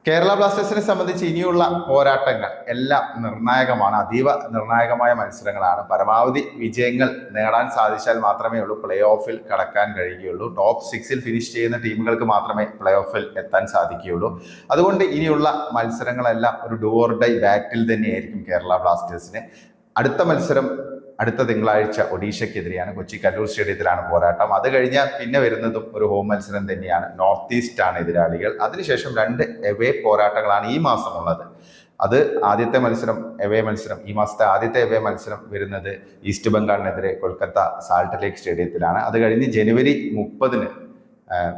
കേരള ബ്ലാസ്റ്റേഴ്സിനെ സംബന്ധിച്ച് ഇനിയുള്ള പോരാട്ടങ്ങൾ എല്ലാം നിർണായകമാണ്. അതീവ നിർണായകമായ മത്സരങ്ങളാണ്. പരമാവധി വിജയങ്ങൾ നേടാൻ സാധിച്ചാൽ മാത്രമേ ഉള്ളൂ പ്ലേ ഓഫിൽ കടക്കാൻ കഴിയുകയുള്ളൂ. ടോപ്പ് 6 ഫിനിഷ് ചെയ്യുന്ന ടീമുകൾക്ക് മാത്രമേ പ്ലേ ഓഫിൽ എത്താൻ സാധിക്കുകയുള്ളൂ. അതുകൊണ്ട് ഇനിയുള്ള മത്സരങ്ങളെല്ലാം ഒരു ഡു ഓർ ഡൈ ബാറ്റിൽ തന്നെയായിരിക്കും കേരള ബ്ലാസ്റ്റേഴ്സിന്. അടുത്ത മത്സരം അടുത്ത തിങ്കളാഴ്ച ഒഡീഷയ്ക്കെതിരെയാണ്. കൊച്ചി കല്ലൂർ സ്റ്റേഡിയത്തിലാണ് പോരാട്ടം. അത് കഴിഞ്ഞാൽ പിന്നെ വരുന്നതും ഒരു ഹോം മത്സരം തന്നെയാണ്. നോർത്ത് ഈസ്റ്റ് ആണ് എതിരാളികൾ. അതിനുശേഷം 2 എവേ പോരാട്ടങ്ങളാണ് ഈ മാസമുള്ളത്. അത് ആദ്യത്തെ മത്സരം എവേ മത്സരം, ഈ മാസത്തെ ആദ്യത്തെ എവേ മത്സരം വരുന്നത് ഈസ്റ്റ് ബംഗാളിനെതിരെ കൊൽക്കത്ത സാൾട്ട് ലേക്ക് സ്റ്റേഡിയത്തിലാണ്. അത് കഴിഞ്ഞ് ജനുവരി 30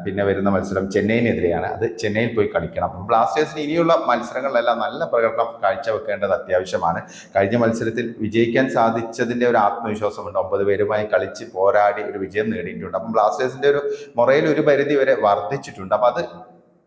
പിന്നെ വരുന്ന മത്സരം ചെന്നൈയിനെതിരെയാണ്. അത് ചെന്നൈയിൽ പോയി കളിക്കണം. ബ്ലാസ്റ്റേഴ്സിന് ഇനിയുള്ള മത്സരങ്ങളിലെല്ലാം നല്ല പ്രകടനം കാഴ്ചവെക്കേണ്ടത് അത്യാവശ്യമാണ്. കഴിഞ്ഞ മത്സരത്തിൽ വിജയിക്കാൻ സാധിച്ചതിൻ്റെ ഒരു ആത്മവിശ്വാസമുണ്ട്. 9 പേരുമായി കളിച്ച് പോരാടി ഒരു വിജയം നേടിയിട്ടുണ്ട്. അപ്പം ബ്ലാസ്റ്റേഴ്സിന്റെ ഒരു മൊറയിൽ ഒരു പരിധി വരെ വർദ്ധിച്ചിട്ടുണ്ട്. അപ്പം അത്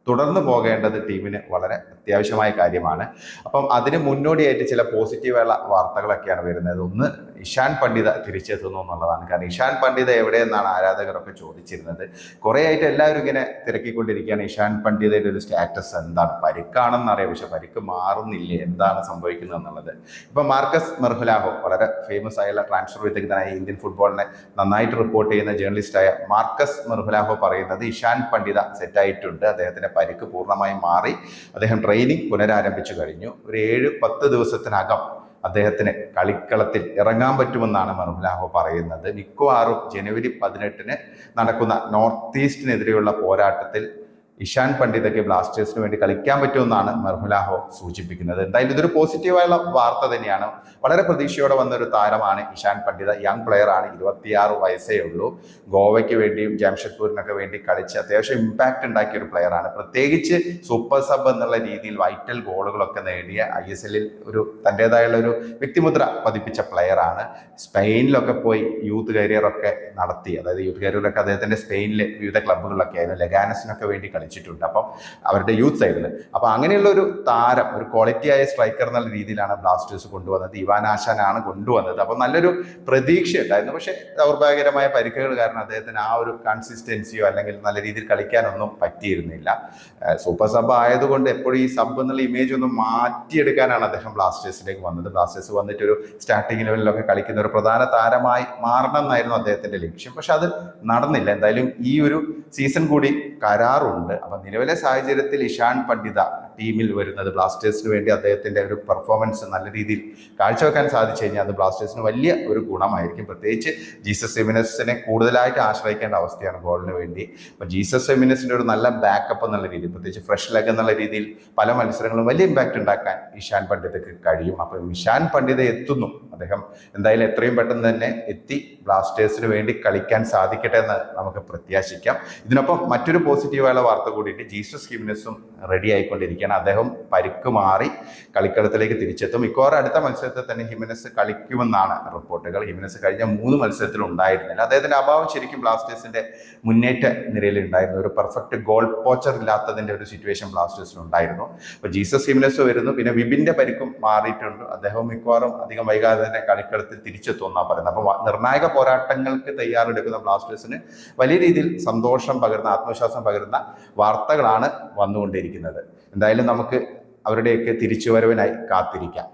തുടർന്ന് പോകേണ്ടത് ടീമിന് വളരെ അത്യാവശ്യമായ കാര്യമാണ്. അപ്പം അതിന് മുന്നോടിയായിട്ട് ചില പോസിറ്റീവായുള്ള വാർത്തകളൊക്കെയാണ് വരുന്നത്. ഒന്ന്, ഇഷാൻ പണ്ഡിത തിരിച്ചെത്തുന്നു എന്നുള്ളതാണ്. കാരണം ഇഷാൻ പണ്ഡിത എവിടെയെന്നാണ് ആരാധകരൊക്കെ ചോദിച്ചിരുന്നത്. കുറേ ആയിട്ട് എല്ലാവരും ഇങ്ങനെ തിരക്കിക്കൊണ്ടിരിക്കുകയാണ് ഇഷാൻ പണ്ഡിതയുടെ ഒരു സ്റ്റാറ്റസ് എന്താണ്. പരിക്കാണെന്നറിയാം, പക്ഷെ പരിക്ക് മാറുന്നില്ലേ, എന്താണ് സംഭവിക്കുന്നത് എന്നുള്ളത്. ഇപ്പം മാർക്കസ് മെർഹുലാഹോ, വളരെ ഫേമസ് ആയുള്ള ട്രാൻസ്ഫർ വിദഗ്ധനായ ഇന്ത്യൻ ഫുട്ബോളിനെ നന്നായിട്ട് റിപ്പോർട്ട് ചെയ്യുന്ന ജേർണലിസ്റ്റായ മാർക്കസ് മെർഹുലാഹോ പറയുന്നത് ഇഷാൻ പണ്ഡിത സെറ്റായിട്ടുണ്ട്. അദ്ദേഹത്തിന്റെ പരിക്ക് പൂർണ്ണമായും മാറി. അദ്ദേഹം ട്രെയിനിങ് പുനരാരംഭിച്ചു കഴിഞ്ഞു. ഒരു 7-10 ദിവസത്തിനകം അദ്ദേഹത്തിന് കളിക്കളത്തിൽ ഇറങ്ങാൻ പറ്റുമെന്നാണ് മെർഹുലാഹോ പറയുന്നത്. മിക്കവാറും ജനുവരി 18 നടക്കുന്ന നോർത്ത് ഈസ്റ്റിനെതിരെയുള്ള പോരാട്ടത്തിൽ ഇഷാൻ പണ്ഡിതയ്ക്ക് ബ്ലാസ്റ്റേഴ്സിന് വേണ്ടി കളിക്കാൻ പറ്റുമെന്നാണ് മെർഹുലാഹോ സൂചിപ്പിക്കുന്നത്. എന്തായാലും ഇതൊരു പോസിറ്റീവായുള്ള വാർത്ത തന്നെയാണ്. വളരെ പ്രതീക്ഷയോടെ വന്നൊരു താരമാണ് ഇഷാൻ പണ്ഡിത. യങ് പ്ലെയർ ആണ്, 26 വയസ്സേ ഉള്ളൂ. ഗോവയ്ക്ക് വേണ്ടിയും ജംഷഡ്പൂരിനൊക്കെ വേണ്ടി കളിച്ച് അത്യാവശ്യം ഇമ്പാക്റ്റ് ഉണ്ടാക്കിയ ഒരു പ്ലെയറാണ്. പ്രത്യേകിച്ച് സൂപ്പർ സബ് എന്നുള്ള രീതിയിൽ വൈറ്റൽ ഗോളുകളൊക്കെ നേടിയ ISL ഒരു തൻ്റെതായുള്ള ഒരു വ്യക്തിമുദ്ര പതിപ്പിച്ച പ്ലെയറാണ്. സ്പെയിനിലൊക്കെ പോയി യൂത്ത് കരിയറൊക്കെ നടത്തി. അതായത് യൂത്ത് കരിയറൊക്കെ അദ്ദേഹത്തിന്റെ സ്പെയിനിലെ വിവിധ ക്ലബ്ബുകളിലൊക്കെ ആയിരുന്നു. ലെഗാനസിനൊക്കെ വേണ്ടി കളിച്ചിട്ടുണ്ട്. അപ്പം അവരുടെ യൂത്ത് സൈഡിൽ അപ്പൊ അങ്ങനെയുള്ള ഒരു താരം, ഒരു ക്വാളിറ്റിയായ സ്ട്രൈക്കർ എന്നുള്ള രീതിയിലാണ് ബ്ലാസ്റ്റേഴ്സ് കൊണ്ടുവന്നത്. ഇവാൻ ആശാനാണ് കൊണ്ടുവന്നത്. അപ്പൊ നല്ലൊരു പ്രതീക്ഷ ഉണ്ടായിരുന്നു. പക്ഷെ ദൗർഭാഗ്യകരമായ പരിക്കുകൾ കാരണം അദ്ദേഹത്തിന് ആ ഒരു കൺസിസ്റ്റൻസിയോ അല്ലെങ്കിൽ നല്ല രീതിയിൽ കളിക്കാനൊന്നും പറ്റിയിരുന്നില്ല. സൂപ്പർ സബ് ആയതുകൊണ്ട് എപ്പോഴും ഈ സബ് എന്നുള്ള ഇമേജ് ഒന്ന് മാറ്റിയെടുക്കാനാണ് അദ്ദേഹം ബ്ലാസ്റ്റേഴ്സിലേക്ക് വന്നത്. ബ്ലാസ്റ്റേഴ്സ് വന്നിട്ട് ഒരു സ്റ്റാർട്ടിംഗ് ലെവലിലൊക്കെ കളിക്കുന്ന ഒരു പ്രധാന താരമായി മാറണം എന്നായിരുന്നു അദ്ദേഹത്തിന്റെ ലക്ഷ്യം. പക്ഷെ അത് നടന്നില്ല. എന്തായാലും ഈ ഒരു സീസൺ കൂടി കരാറുണ്ട്. അപ്പൊ നിലവിലെ സാഹചര്യത്തിൽ ഇഷാൻ പണ്ഡിത ടീമിൽ വരുന്നത് ബ്ലാസ്റ്റേഴ്സിന് വേണ്ടി അദ്ദേഹത്തിന്റെ ഒരു പെർഫോമൻസ് നല്ല രീതിയിൽ കാഴ്ചവെക്കാൻ സാധിച്ചു കഴിഞ്ഞാൽ അത് ബ്ലാസ്റ്റേഴ്സിന് വലിയ ഒരു ഗുണമായിരിക്കും. പ്രത്യേകിച്ച് ജീസസ് ഫെമിനസിനെ കൂടുതലായിട്ട് ആശ്രയിക്കേണ്ട അവസ്ഥയാണ് ഗോളിന് വേണ്ടി. അപ്പൊ ജീസസ് ഫെമിനസിന്റെ ഒരു നല്ല ബാക്കപ്പ് എന്നുള്ള രീതിയിൽ, പ്രത്യേകിച്ച് ഫ്രഷ് ലെഗ് എന്നുള്ള രീതിയിൽ പല മത്സരങ്ങളും വലിയ ഇമ്പാക്ട് ഉണ്ടാക്കാൻ ഇഷാൻ പണ്ഡിതക്ക് കഴിയും. അപ്പൊ ഇഷാൻ പണ്ഡിത എത്തുന്നു. അദ്ദേഹം എന്തായാലും എത്രയും പെട്ടെന്ന് തന്നെ എത്തി ബ്ലാസ്റ്റേഴ്സിന് വേണ്ടി കളിക്കാൻ സാധിക്കട്ടെ എന്ന് നമുക്ക് പ്രത്യാശിക്കാം. ഇതിനൊപ്പം മറ്റൊരു പോസിറ്റീവായുള്ള വാർത്ത കൂടിയിട്ട് ജീസസ് ഹിമെനസും റെഡി ആയിക്കൊണ്ടിരിക്കുകയാണ്. അദ്ദേഹം പരിക്ക് മാറി കളിക്കളത്തിലേക്ക് തിരിച്ചെത്തും. മിക്കവാറും അടുത്ത മത്സരത്തിൽ തന്നെ ഹിമെനസ് കളിക്കുമെന്നാണ് റിപ്പോർട്ടുകൾ. ഹിമെനസ് കഴിഞ്ഞ 3 മത്സരത്തിൽ ഉണ്ടായിരുന്നില്ല. അദ്ദേഹത്തിന്റെ അഭാവം ശരിക്കും ബ്ലാസ്റ്റേഴ്സിന്റെ മുന്നേറ്റ നിരയിൽ ഉണ്ടായിരുന്നു. ഒരു പെർഫെക്റ്റ് ഗോൾ പോച്ചർ ഇല്ലാത്തതിന്റെ ഒരു സിറ്റുവേഷൻ ബ്ലാസ്റ്റേഴ്സിന് ഉണ്ടായിരുന്നു. അപ്പൊ ജീസസ് ഹിമെനസ് വരുന്നു. പിന്നെ വിബിന്റെ പരിക്കും മാറിയിട്ടുണ്ട്. അദ്ദേഹം മിക്കവാറും അധികം വൈകാതെ തന്നെ കളിക്കളത്തിൽ തിരിച്ചെത്തും എന്നാണ് പറയുന്നത്. അപ്പൊ നിർണായക പോരാട്ടങ്ങൾക്ക് തയ്യാറെടുക്കുന്ന ബ്ലാസ്റ്റേഴ്സിന് വലിയ രീതിയിൽ സന്തോഷം പകരുന്ന, ആത്മവിശ്വാസം പകരുന്ന വാർത്തകളാണ് വന്നുകൊണ്ടിരിക്കുന്നത്. എന്തായാലും നമുക്ക് അവരുടെയൊക്കെ തിരിച്ചുവരവിനായി കാത്തിരിക്കാം.